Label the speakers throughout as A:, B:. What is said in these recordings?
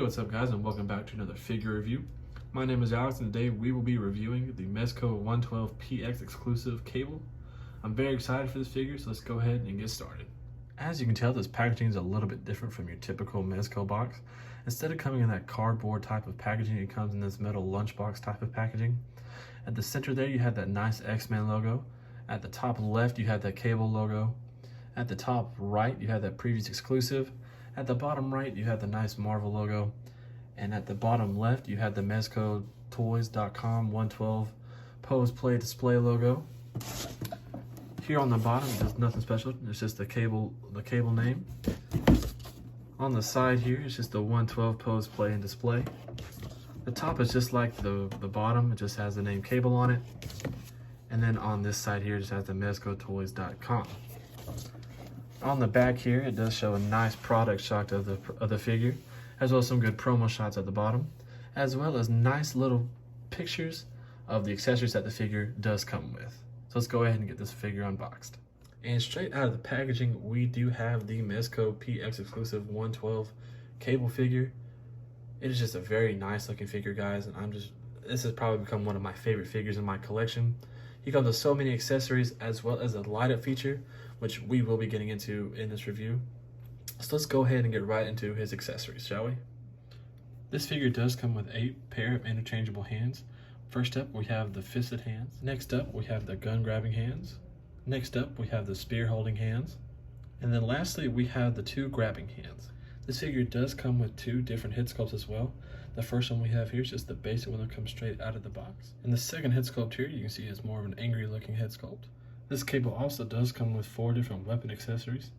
A: What's up guys, and welcome back to another figure review. My name is Alex, and today we will be reviewing the Mezco 112PX exclusive cable. I'm very excited for this figure, so let's go ahead and get started. As you can tell, this packaging is a little bit different from your typical Mezco box. Instead of coming in that cardboard type of packaging, it comes in this metal lunchbox type of packaging. At the center there, you have that nice X-Men logo. At the top left, you have that cable logo. At the top right, you have that previous exclusive. At the bottom right, you have the nice Marvel logo. And at the bottom left, you have the Mezco Toys.com 112 Pose Play Display logo. Here on the bottom, there's nothing special. It's just the cable name. On the side here, it's just the 112 Pose Play and Display. The top is just like the bottom. It just has the name cable on it. And then on this side here, it just has the MezcoToys.com. On the back here, it does show a nice product shot of the figure, as well as some good promo shots at the bottom, as well as nice little pictures of the accessories that the figure does come with. So let's go ahead and get this figure unboxed. And straight out of the packaging, we do have the Mezco PX exclusive 112 cable figure. It is just a very nice looking figure, guys, and this has probably become one of my favorite figures in my collection. He comes with so many accessories, as well as a light up feature, which we will be getting into in this review. So let's go ahead and get right into his accessories, shall we? This figure does come with 8 pair of interchangeable hands. First up, we have the fisted hands. Next up, we have the gun grabbing hands. Next up, we have the spear holding hands. And then lastly, we have the 2 grabbing hands. This figure does come with 2 different head sculpts as well. The first one we have here is just the basic one that comes straight out of the box. And the second head sculpt here, you can see is more of an angry looking head sculpt. This cable also does come with 4 different weapon accessories.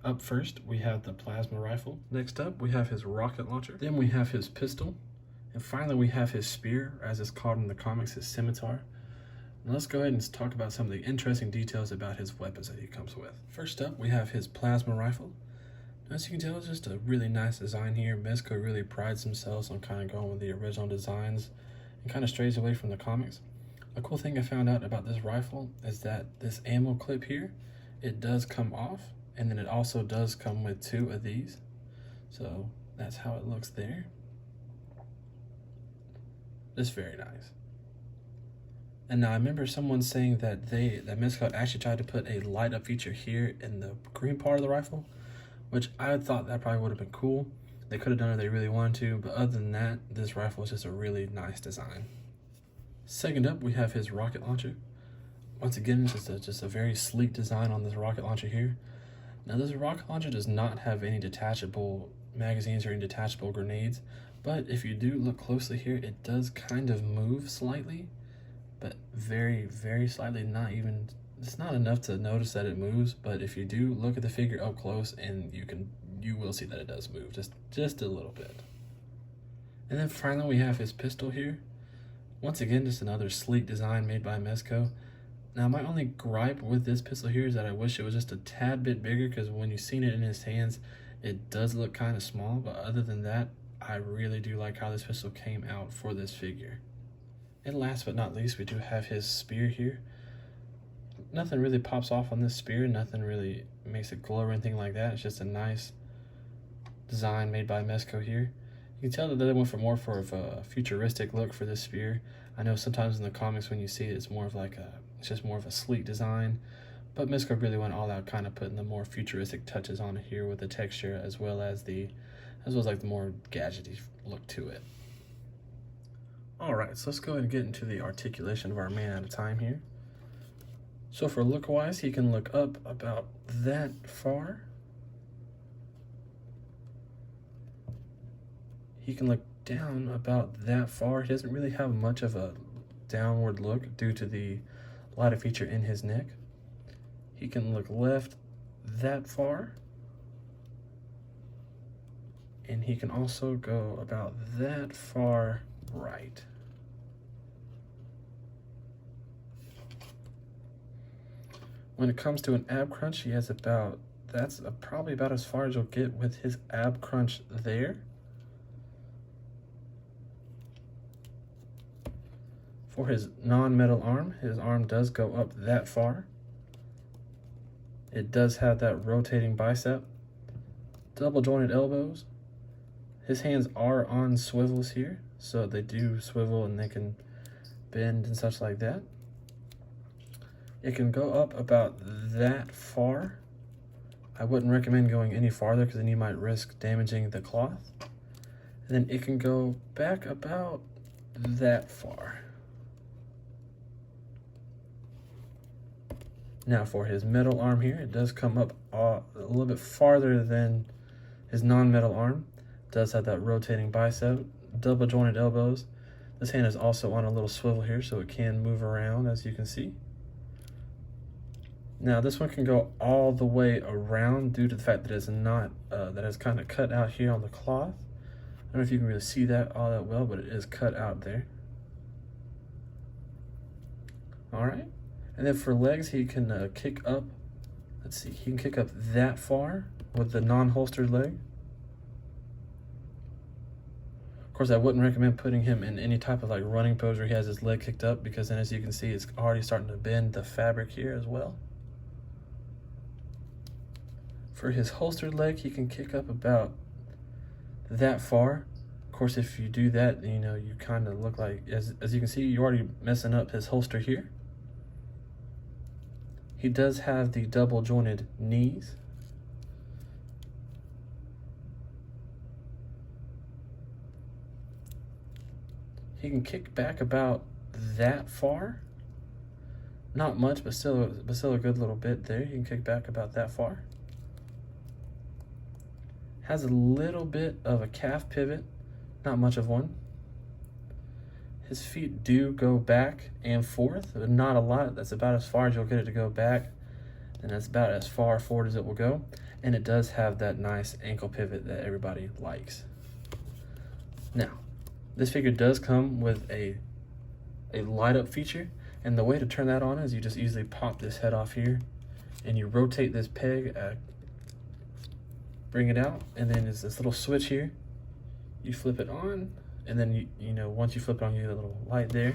A: Up first, we have the plasma rifle. Next up, we have his rocket launcher. Then we have his pistol. And finally, we have his spear, as it's called in the comics, his scimitar. Now let's go ahead and talk about some of the interesting details about his weapons that he comes with. First up, we have his plasma rifle. As you can tell, it's just a really nice design here. Mezco really prides themselves on kind of going with the original designs and kind of strays away from the comics. A cool thing I found out about this rifle is that this ammo clip here, it does come off, and then it also does come with 2 of these. So that's how it looks there. It's very nice. And now I remember someone saying that Mezco actually tried to put a light up feature here in the green part of the rifle, which I thought that probably would have been cool. They could have done it if they really wanted to, but other than that, this rifle is just a really nice design. Second up, we have his rocket launcher. Once again, it's just a very sleek design on this rocket launcher here. Now, this rocket launcher does not have any detachable magazines or any detachable grenades, but if you do look closely here, it does kind of move slightly, but very, very slightly. It's not enough to notice that it moves, but if you do look at the figure up close, and you will see that it does move, just a little bit. And then finally, we have his pistol here. Once again, just another sleek design made by Mezco. Now, my only gripe with this pistol here is that I wish it was just a tad bit bigger, because when you've seen it in his hands, it does look kind of small, but other than that, I really do like how this pistol came out for this figure. And last but not least, we do have his spear here. Nothing really pops off on this spear, nothing really makes it glow or anything like that. It's just a nice design made by Mezco here. You can tell that they went for more of a futuristic look for this spear. I know sometimes in the comics when you see it, it's just more of a sleek design, but Mezco really went all out, kind of putting the more futuristic touches on it here with the texture as well as like the more gadgety look to it. All right, so let's go ahead and get into the articulation of our man at a time here. So for look-wise, he can look up about that far. He can look down about that far. He doesn't really have much of a downward look due to the lighter feature in his neck. He can look left that far. And he can also go about that far right. When it comes to an ab crunch, he has that's probably about as far as you'll get with his ab crunch there. For his non-metal arm, his arm does go up that far. It does have that rotating bicep, double jointed elbows, His hands are on swivels here, so they do swivel and they can bend and such like that. It can go up about that far. I wouldn't recommend going any farther because then you might risk damaging the cloth. And then it can go back about that far. Now for his metal arm here, it does come up a little bit farther than his non-metal arm. It does have that rotating bicep, double jointed elbows. This hand is also on a little swivel here, so it can move around, as you can see. Now this one can go all the way around due to the fact that it's not, that it's kind of cut out here on the cloth. I don't know if you can really see that all that well, but it is cut out there. All right, and then for legs, he can kick up, let's see, he can kick up that far with the non-holstered leg. Of course, I wouldn't recommend putting him in any type of like running pose where he has his leg kicked up, because then as you can see, it's already starting to bend the fabric here as well. For his holstered leg, he can kick up about that far. Of course, if you do that, you know, you kind of look like, as you can see, you're already messing up his holster here. He does have the double jointed knees. He can kick back about that far. Not much, but still a good little bit there. He can kick back about that far. Has a little bit of a calf pivot, not much of one. His feet do go back and forth, but not a lot. That's about as far as you'll get it to go back, and that's about as far forward as it will go. And it does have that nice ankle pivot that everybody likes. Now, this figure does come with a light up feature, and the way to turn that on is you just easily pop this head off here, and you rotate this peg, bring it out, and then there's this little switch here. You flip it on, and then you know, once you flip it on, you get a little light there.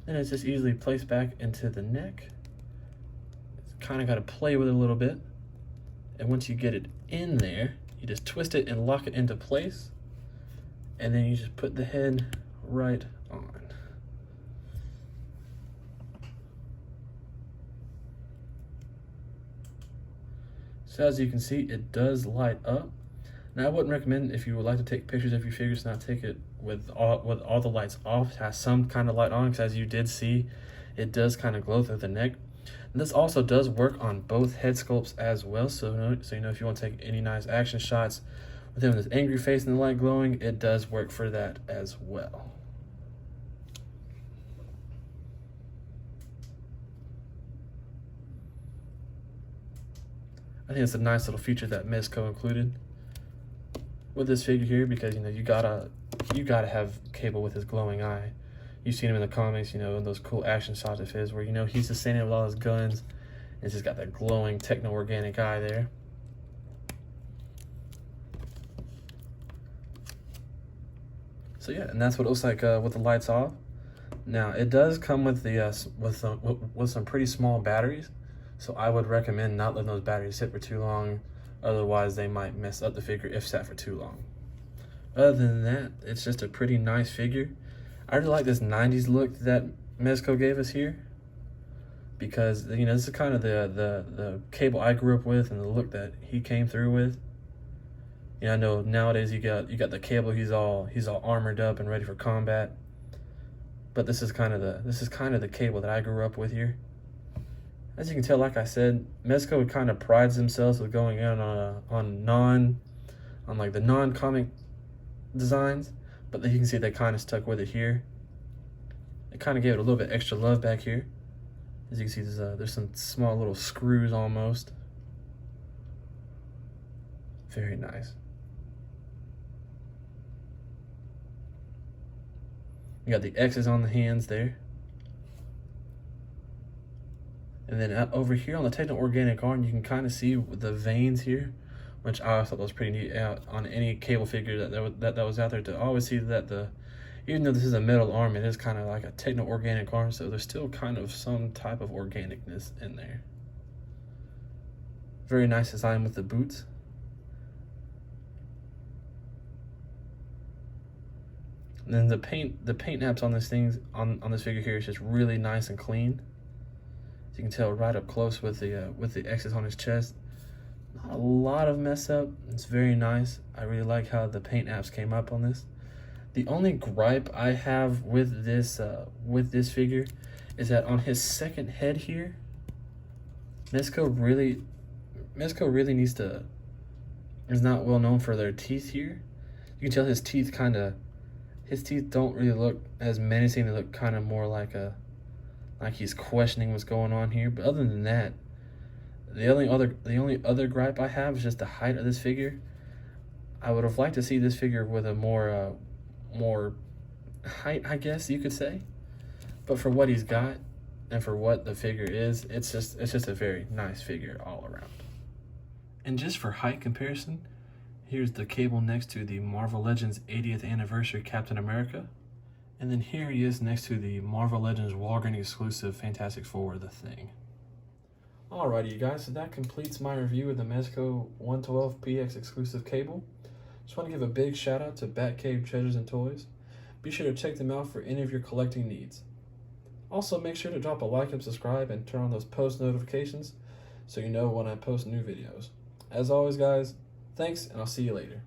A: Then it's just easily placed back into the neck. It's kind of got to play with it a little bit. And once you get it in there, you just twist it and lock it into place. And then you just put the head right on. So as you can see, it does light up. Now I wouldn't recommend, if you would like to take pictures of your figures, not take it with all the lights off. It has some kind of light on, because as you did see, it does kind of glow through the neck. And this also does work on both head sculpts as well. So you know, if you want to take any nice action shots with him with his angry face and the light glowing, it does work for that as well. I think it's a nice little feature that Mezco included with this figure here, because you know, you gotta have Cable with his glowing eye. You've seen him in the comics, you know, in those cool action shots of his where, you know, he's just standing there with all his guns and he's just got that glowing techno-organic eye there. So yeah, and that's what it looks like with the lights off. Now it does come with the with some pretty small batteries, so I would recommend not letting those batteries sit for too long. Otherwise, they might mess up the figure if sat for too long. Other than that, it's just a pretty nice figure. I really like this 90s look that Mezco gave us here, because you know, this is kind of the Cable I grew up with and the look that he came through with. You know, I know nowadays you got the Cable, he's all armored up and ready for combat. But this is kind of the Cable that I grew up with here. As you can tell, like I said, Mezco kind of prides themselves with going in on like the non-comic designs, but you can see they kind of stuck with it here. They kind of gave it a little bit extra love back here. As you can see, there's some small little screws almost. Very nice. You got the X's on the hands there. And then over here on the techno-organic arm, you can kind of see the veins here, which I always thought was pretty neat on any Cable figure that was out there, to always see that even though this is a metal arm, it is kind of like a techno-organic arm, so there's still kind of some type of organicness in there. Very nice design with the boots. And then the paint apps on this on this figure here is just really nice and clean. As you can tell right up close with the X's on his chest. Not a lot of mess up. It's very nice. I really like how the paint apps came up on this. The only gripe I have with this figure is that on his second head here, Mezco really needs to, is not well known for their teeth here. You can tell his teeth don't really look as menacing. They look kind of more like he's questioning what's going on here. But other than that, the only other gripe I have is just the height of this figure. I would have liked to see this figure with a more height, I guess you could say. But for what he's got and for what the figure is, it's just a very nice figure all around. And just for height comparison, here's the Cable next to the Marvel Legends 80th Anniversary Captain America. And then here he is next to the Marvel Legends Walgreens exclusive Fantastic Four, The Thing. Alrighty, you guys, so that completes my review of the Mezco 112PX exclusive Cable. Just want to give a big shout out to Batcave Treasures and Toys. Be sure to check them out for any of your collecting needs. Also, make sure to drop a like and subscribe and turn on those post notifications so you know when I post new videos. As always, guys, thanks, and I'll see you later.